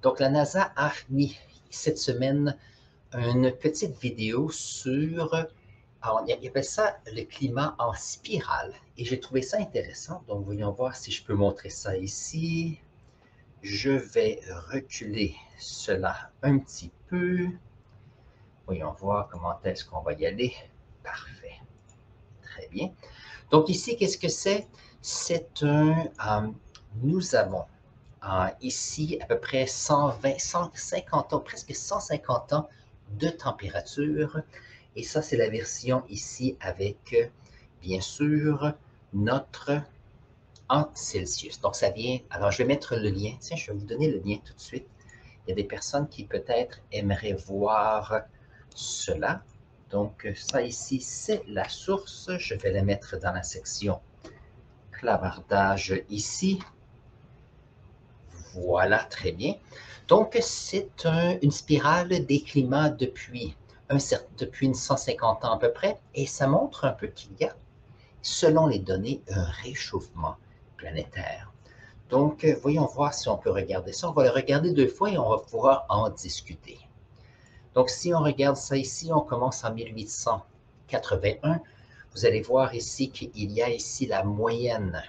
Donc, la NASA a mis cette semaine une petite vidéo sur, alors, il appelle ça le climat en spirale. Et j'ai trouvé ça intéressant. Donc, voyons voir si je peux montrer ça ici. Je vais reculer cela un petit peu. Voyons voir comment est-ce qu'on va y aller. Parfait. Très bien. Donc ici, qu'est-ce que c'est? C'est nous avons ici à peu près 120, 150 ans, presque 150 ans de température. Et ça, c'est la version ici avec, bien sûr, notre en Celsius. Donc ça vient, alors je vais mettre le lien. Tiens, je vais vous donner le lien tout de suite. Il y a des personnes qui peut-être aimeraient voir cela. Donc ça ici, c'est la source. Je vais la mettre dans la section clavardage ici. Voilà, très bien. Donc, c'est une spirale des climats depuis une 150 ans à peu près, et ça montre un peu qu'il y a, selon les données, un réchauffement planétaire. Donc, voyons voir si on peut regarder ça. On va le regarder deux fois et on va pouvoir en discuter. Donc, si on regarde ça ici, on commence en 1881. Vous allez voir ici qu'il y a ici la moyenne,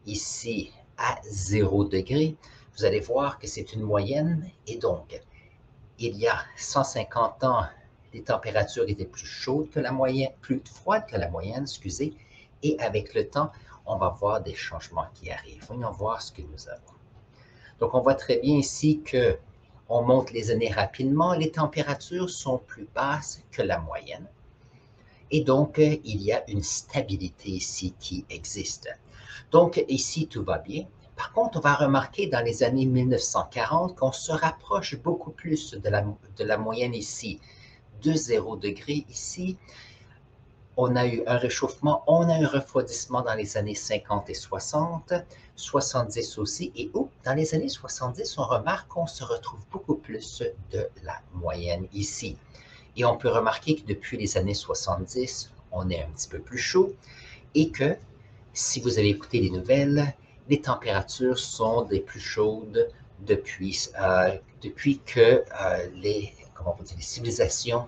ici à 0 degré. Vous allez voir que c'est une moyenne et donc, il y a 150 ans, les températures étaient plus chaudes que la moyenne, plus froides que la moyenne, excusez, et avec le temps, on va voir des changements qui arrivent. Voyons voir ce que nous avons. Donc, on voit très bien ici que on monte les années rapidement, les températures sont plus basses que la moyenne. Et donc, il y a une stabilité ici qui existe. Donc, ici, tout va bien. Par contre, on va remarquer dans les années 1940 qu'on se rapproche beaucoup plus de la moyenne ici, de 0 degré ici. On a eu un réchauffement, on a eu un refroidissement dans les années 50 et 60, 70 aussi, et dans les années 70, on remarque qu'on se retrouve beaucoup plus de la moyenne ici. Et on peut remarquer que depuis les années 70, on est un petit peu plus chaud et que, si vous avez écouté les nouvelles, les températures sont des plus chaudes depuis que les civilisations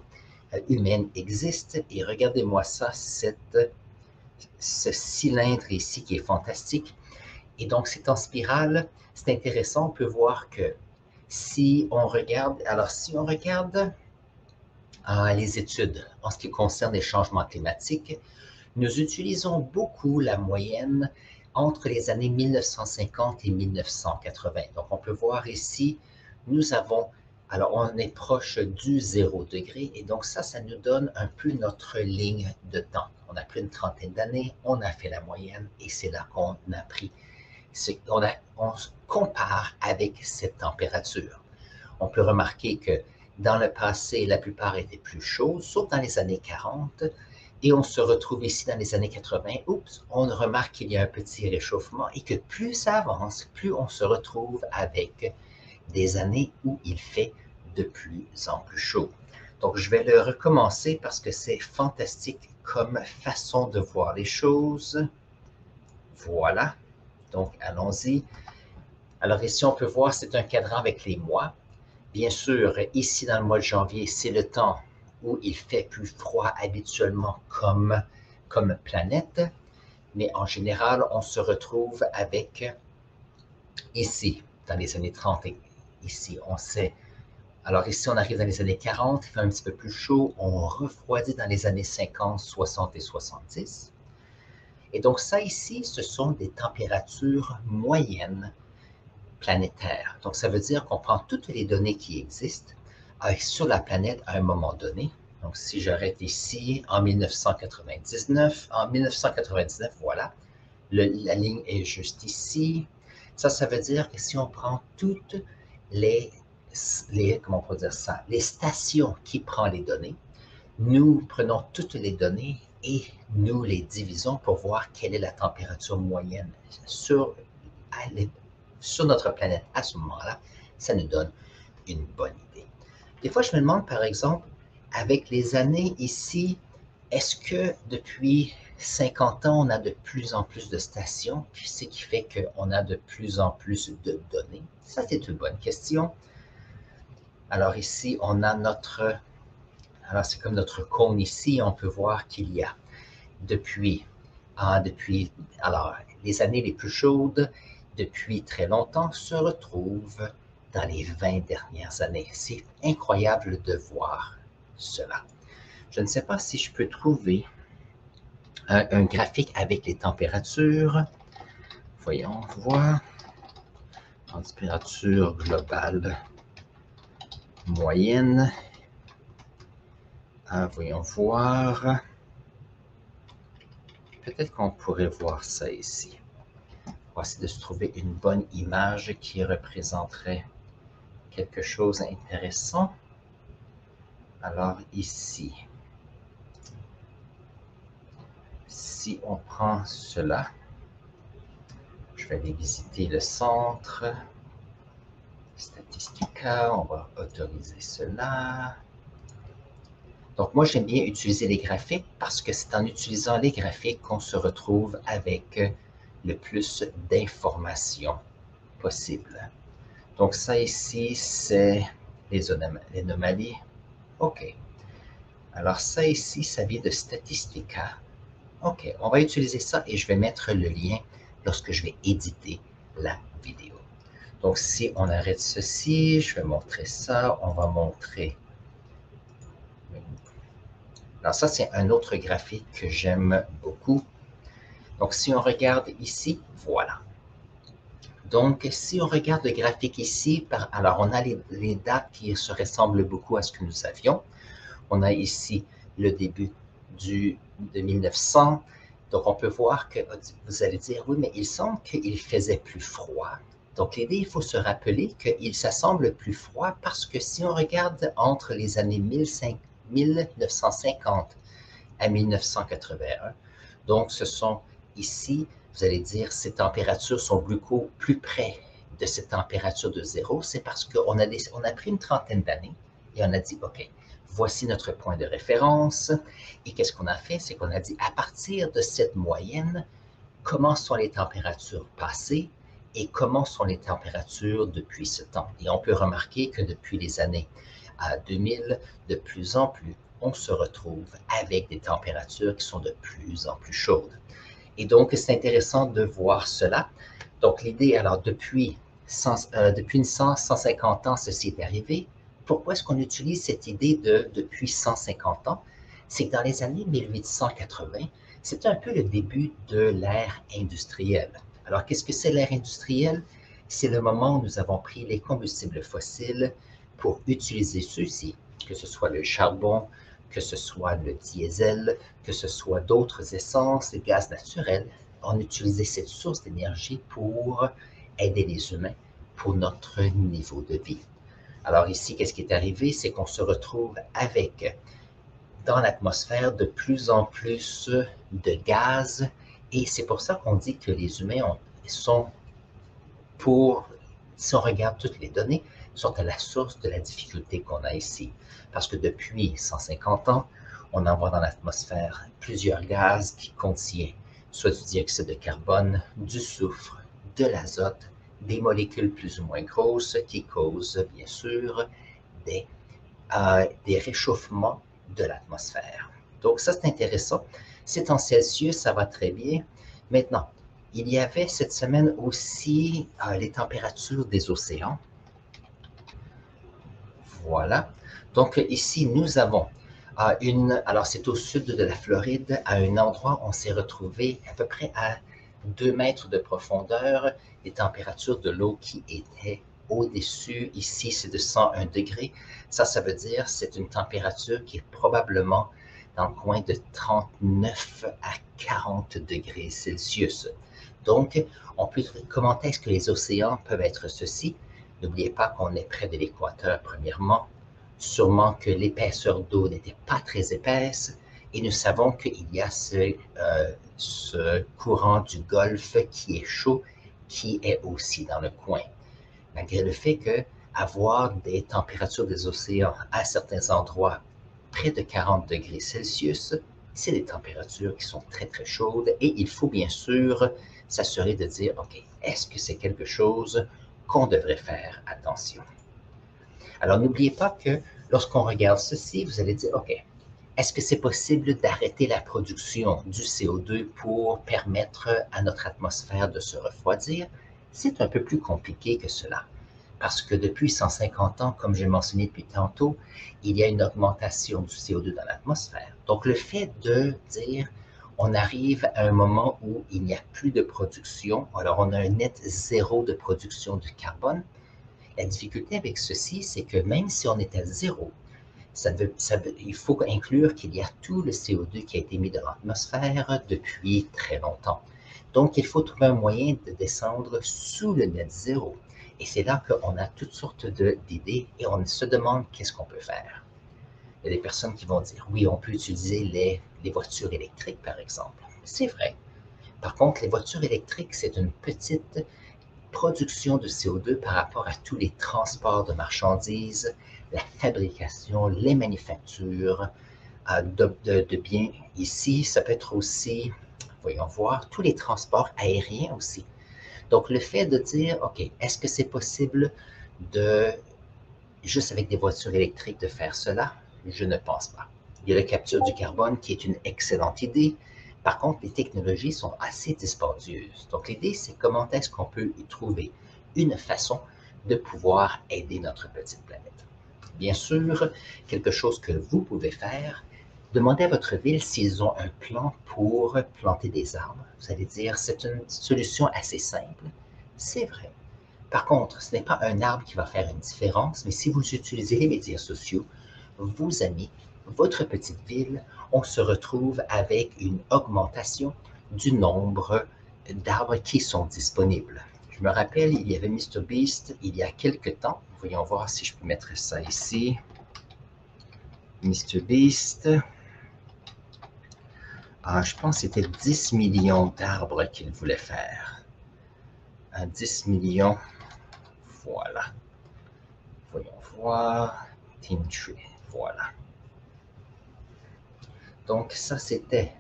humaines existent. Et regardez-moi ça, ce cylindre ici qui est fantastique. Et donc, c'est en spirale. C'est intéressant. On peut voir que si on regarde les études en ce qui concerne les changements climatiques, nous utilisons beaucoup la moyenne entre les années 1950 et 1980. Donc, on peut voir ici, alors on est proche du 0 degré, et donc ça nous donne un peu notre ligne de temps. On a pris une trentaine d'années, on a fait la moyenne, et c'est là qu'on a pris, on compare avec cette température. On peut remarquer que dans le passé, la plupart étaient plus chaudes, sauf dans les années 40, et on se retrouve ici dans les années 80, on remarque qu'il y a un petit réchauffement et que plus ça avance, plus on se retrouve avec des années où il fait de plus en plus chaud. Donc, je vais le recommencer parce que c'est fantastique comme façon de voir les choses. Voilà. Donc, allons-y. Alors ici, on peut voir, c'est un cadran avec les mois. Bien sûr, ici dans le mois de janvier, c'est le temps où il fait plus froid habituellement comme planète, mais en général, on se retrouve avec, ici, dans les années 30, ici, on sait. Alors ici, on arrive dans les années 40, il fait un petit peu plus chaud, on refroidit dans les années 50, 60 et 70. Et donc ça ici, ce sont des températures moyennes planétaires. Donc ça veut dire qu'on prend toutes les données qui existent sur la planète à un moment donné. Donc, si j'arrête ici en 1999, voilà, la ligne est juste ici. Ça veut dire que si on prend toutes comment on peut dire ça, les stations qui prennent les données, nous prenons toutes les données et nous les divisons pour voir quelle est la température moyenne sur notre planète à ce moment-là. Ça nous donne une bonne idée. Des fois, je me demande, par exemple, avec les années ici, est-ce que depuis 50 ans, on a de plus en plus de stations, ce qui fait qu'on a de plus en plus de données? Ça, c'est une bonne question. Alors ici, on a notre, alors c'est comme notre cône ici, on peut voir qu'il y a depuis, alors les années les plus chaudes, depuis très longtemps, se retrouvent dans les 20 dernières années. C'est incroyable de voir cela. Je ne sais pas si je peux trouver un graphique avec les températures. Voyons voir. Température globale moyenne. Voyons voir. Peut-être qu'on pourrait voir ça ici. On va essayer de se trouver une bonne image qui représenterait quelque chose d'intéressant. Alors ici, si on prend cela, je vais aller visiter le centre. Statistica, on va autoriser cela. Donc moi, j'aime bien utiliser les graphiques parce que c'est en utilisant les graphiques qu'on se retrouve avec le plus d'informations possible. Donc ça ici, c'est les anomalies. OK. Alors ça ici, ça vient de Statistica. OK, on va utiliser ça et je vais mettre le lien lorsque je vais éditer la vidéo. Donc si on arrête ceci, je vais montrer ça, on va montrer. Alors ça, c'est un autre graphique que j'aime beaucoup. Donc si on regarde ici, voilà. Donc, si on regarde le graphique ici, alors on a les dates qui se ressemblent beaucoup à ce que nous avions. On a ici le début de 1900. Donc, on peut voir que vous allez dire, oui, mais il semble qu'il faisait plus froid. Donc, l'idée, il faut se rappeler qu'il s'assemble plus froid parce que si on regarde entre les années 1950 à 1981, donc ce sont ici, vous allez dire, ces températures sont beaucoup plus près de cette température de zéro. C'est parce qu'on a pris une trentaine d'années et on a dit, OK, voici notre point de référence. Et qu'est-ce qu'on a fait? C'est qu'on a dit, à partir de cette moyenne, comment sont les températures passées et comment sont les températures depuis ce temps. Et on peut remarquer que depuis les années 2000, de plus en plus, on se retrouve avec des températures qui sont de plus en plus chaudes. Et donc, c'est intéressant de voir cela. Donc, l'idée, alors, depuis 150 ans, ceci est arrivé. Pourquoi est-ce qu'on utilise cette idée de depuis 150 ans? C'est que dans les années 1880, c'est un peu le début de l'ère industrielle. Alors, qu'est-ce que c'est l'ère industrielle? C'est le moment où nous avons pris les combustibles fossiles pour utiliser ceux-ci, que ce soit le charbon, que ce soit le diesel, que ce soit d'autres essences, les gaz naturels. On utilisait cette source d'énergie pour aider les humains pour notre niveau de vie. Alors ici, qu'est-ce qui est arrivé? C'est qu'on se retrouve avec dans l'atmosphère de plus en plus de gaz et c'est pour ça qu'on dit que les humains sont, si on regarde toutes les données, sont à la source de la difficulté qu'on a ici. Parce que depuis 150 ans, on envoie dans l'atmosphère plusieurs gaz qui contiennent soit du dioxyde de carbone, du soufre, de l'azote, des molécules plus ou moins grosses qui causent bien sûr des réchauffements de l'atmosphère. Donc ça, c'est intéressant. C'est en Celsius, ça va très bien. Maintenant, il y avait cette semaine aussi les températures des océans. Voilà. Donc ici, nous avons alors c'est au sud de la Floride, à un endroit où on s'est retrouvé à peu près à 2 mètres de profondeur, les températures de l'eau qui étaient au-dessus, ici c'est de 101 degrés. Ça veut dire c'est une température qui est probablement dans le coin de 39 à 40 degrés Celsius. Donc, on peut comment est-ce que les océans peuvent être ceci? N'oubliez pas qu'on est près de l'équateur, premièrement. Sûrement que l'épaisseur d'eau n'était pas très épaisse. Et nous savons qu'il y a ce courant du Golfe qui est chaud, qui est aussi dans le coin. Malgré le fait qu'avoir des températures des océans à certains endroits près de 40 degrés Celsius, c'est des températures qui sont très très chaudes et il faut bien sûr s'assurer de dire, OK, est-ce que c'est quelque chose qu'on devrait faire attention? Alors, n'oubliez pas que lorsqu'on regarde ceci, vous allez dire, OK, est-ce que c'est possible d'arrêter la production du CO2 pour permettre à notre atmosphère de se refroidir? C'est un peu plus compliqué que cela. Parce que depuis 150 ans, comme j'ai mentionné depuis tantôt, il y a une augmentation du CO2 dans l'atmosphère. Donc, le fait de dire on arrive à un moment où il n'y a plus de production, alors on a un net zéro de production de carbone. La difficulté avec ceci, c'est que même si on est à zéro, il faut inclure qu'il y a tout le CO2 qui a été mis dans l'atmosphère depuis très longtemps. Donc, il faut trouver un moyen de descendre sous le net zéro. Et c'est là qu'on a toutes sortes d'idées et on se demande qu'est-ce qu'on peut faire. Il y a des personnes qui vont dire, oui, on peut utiliser les voitures électriques, par exemple. C'est vrai. Par contre, les voitures électriques, c'est une petite production de CO2 par rapport à tous les transports de marchandises, la fabrication, les manufactures de biens. Ici, ça peut être aussi, voyons voir, tous les transports aériens aussi. Donc, le fait de dire, OK, est-ce que c'est possible de, juste avec des voitures électriques, de faire cela? Je ne pense pas. Il y a la capture du carbone qui est une excellente idée. Par contre, les technologies sont assez dispendieuses. Donc, l'idée, c'est comment est-ce qu'on peut y trouver une façon de pouvoir aider notre petite planète. Bien sûr, quelque chose que vous pouvez faire, demandez à votre ville s'ils ont un plan pour planter des arbres. Vous allez dire, c'est une solution assez simple. C'est vrai. Par contre, ce n'est pas un arbre qui va faire une différence, mais si vous utilisez les médias sociaux, vos amis, votre petite ville, on se retrouve avec une augmentation du nombre d'arbres qui sont disponibles. Je me rappelle, il y avait MrBeast il y a quelque temps. Voyons voir si je peux mettre ça ici. MrBeast. Je pense que c'était 10 millions d'arbres qu'il voulait faire. 10 millions. Voilà. Voyons voir. Team Tree. Voilà. Donc, ça, c'était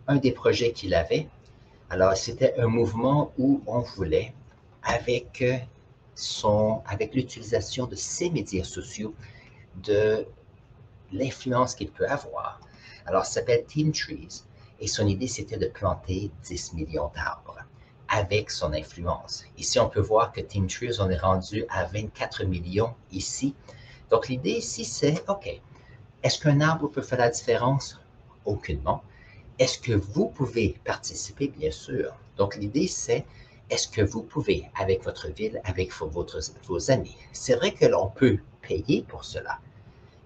un des projets qu'il avait. Alors, c'était un mouvement où on voulait, avec l'utilisation de ces médias sociaux, de l'influence qu'il peut avoir. Alors, ça s'appelle Team Trees, et son idée, c'était de planter 10 millions d'arbres avec son influence. Ici, on peut voir que Team Trees, on est rendu à 24 millions ici. Donc, l'idée ici, c'est, OK, est-ce qu'un arbre peut faire la différence? Aucunement. Est-ce que vous pouvez participer? Bien sûr. Donc, l'idée, c'est, est-ce que vous pouvez, avec votre ville, avec vos amis? C'est vrai que l'on peut payer pour cela,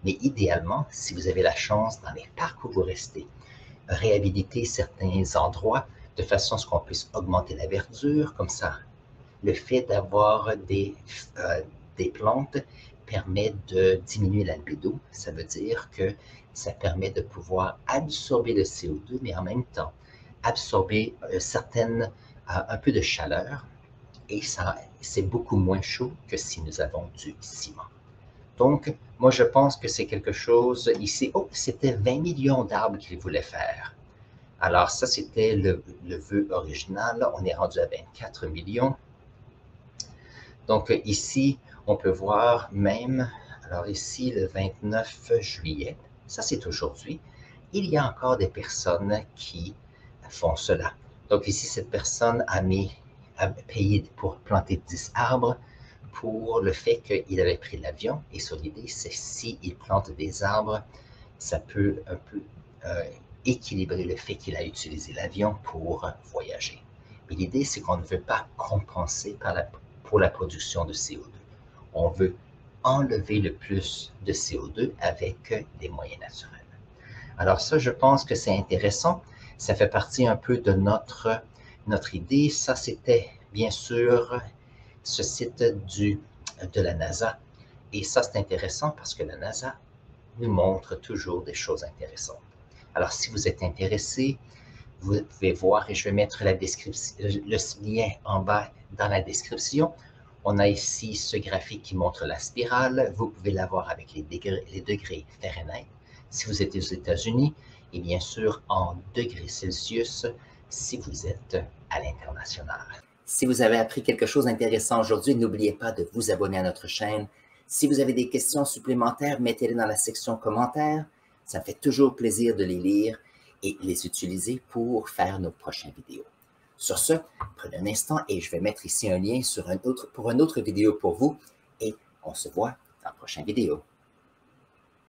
mais idéalement, si vous avez la chance, dans les parcs où vous restez, réhabiliter certains endroits de façon à ce qu'on puisse augmenter la verdure, comme ça, le fait d'avoir des plantes permet de diminuer l'albédo. Ça veut dire que ça permet de pouvoir absorber le CO2, mais en même temps absorber un peu de chaleur. Et ça, c'est beaucoup moins chaud que si nous avons du ciment. Donc, moi, je pense que c'est quelque chose ici. Oh, c'était 20 millions d'arbres qu'il voulait faire. Alors, ça, c'était le vœu original. On est rendu à 24 millions. Donc, ici, on peut voir même, alors ici, le 29 juillet, ça c'est aujourd'hui, il y a encore des personnes qui font cela. Donc, ici, cette personne a payé pour planter 10 arbres pour le fait qu'il avait pris l'avion. Et son idée, c'est s'il plante des arbres, ça peut un peu équilibrer le fait qu'il a utilisé l'avion pour voyager. Mais l'idée, c'est qu'on ne veut pas compenser pour la production de CO2. On veut enlever le plus de CO2 avec des moyens naturels. Alors ça, je pense que c'est intéressant. Ça fait partie un peu de notre idée. Ça, c'était bien sûr ce site de la NASA. Et ça, c'est intéressant parce que la NASA nous montre toujours des choses intéressantes. Alors, si vous êtes intéressé, vous pouvez voir et je vais mettre le lien en bas dans la description. On a ici ce graphique qui montre la spirale. Vous pouvez la voir avec les degrés Fahrenheit. Si vous êtes aux États-Unis, et bien sûr en degrés Celsius si vous êtes à l'international. Si vous avez appris quelque chose d'intéressant aujourd'hui, n'oubliez pas de vous abonner à notre chaîne Si vous avez des questions supplémentaires, mettez-les dans la section commentaires. Ça me fait toujours plaisir de les lire et les utiliser pour faire nos prochaines vidéos. Sur ce, prenez un instant et je vais mettre ici un lien pour une autre vidéo pour vous et on se voit dans la prochaine vidéo.